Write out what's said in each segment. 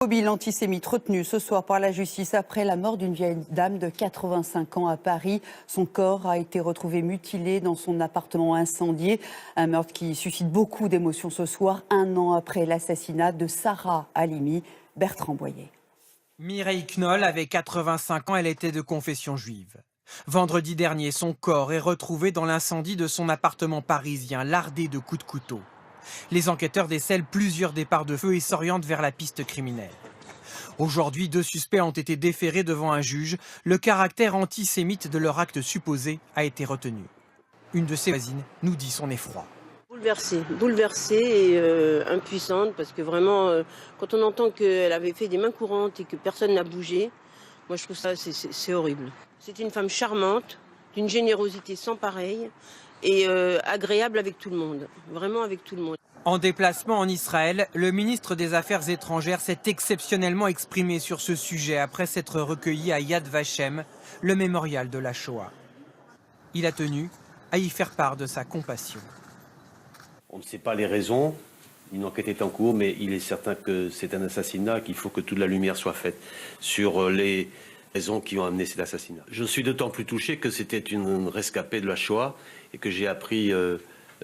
Mobile antisémite retenu ce soir par la justice après la mort d'une vieille dame de 85 ans à Paris. Son corps a été retrouvé mutilé dans son appartement incendié. Un meurtre qui suscite beaucoup d'émotions ce soir, un an après l'assassinat de Sarah Halimi. Bertrand Boyer. Mireille Knoll avait 85 ans, elle était de confession juive. Vendredi dernier, son corps est retrouvé dans l'incendie de son appartement parisien, lardé de coups de couteau. Les enquêteurs décèlent plusieurs départs de feu et s'orientent vers la piste criminelle. Aujourd'hui, 2 suspects ont été déférés devant un juge. Le caractère antisémite de leur acte supposé a été retenu. Une de ses voisines nous dit son effroi. Bouleversée et impuissante, parce que vraiment, quand on entend qu'elle avait fait des mains courantes et que personne n'a bougé, moi je trouve ça c'est horrible. C'est une femme charmante, d'une générosité sans pareille et agréable avec tout le monde, vraiment avec tout le monde. En déplacement en Israël, le ministre des Affaires étrangères s'est exceptionnellement exprimé sur ce sujet après s'être recueilli à Yad Vashem, le mémorial de la Shoah. Il a tenu à y faire part de sa compassion. On ne sait pas les raisons, une enquête est en cours, mais il est certain que c'est un assassinat, qu'il faut que toute la lumière soit faite sur les raisons qui ont amené cet assassinat. Je suis d'autant plus touché que c'était une rescapée de la Shoah et que j'ai appris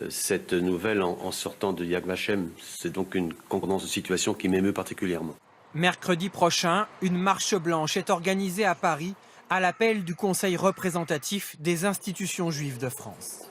cette nouvelle en sortant de Yad Vashem. C'est donc une concordance de situation qui m'émeut particulièrement. Mercredi prochain, une marche blanche est organisée à Paris à l'appel du Conseil représentatif des institutions juives de France.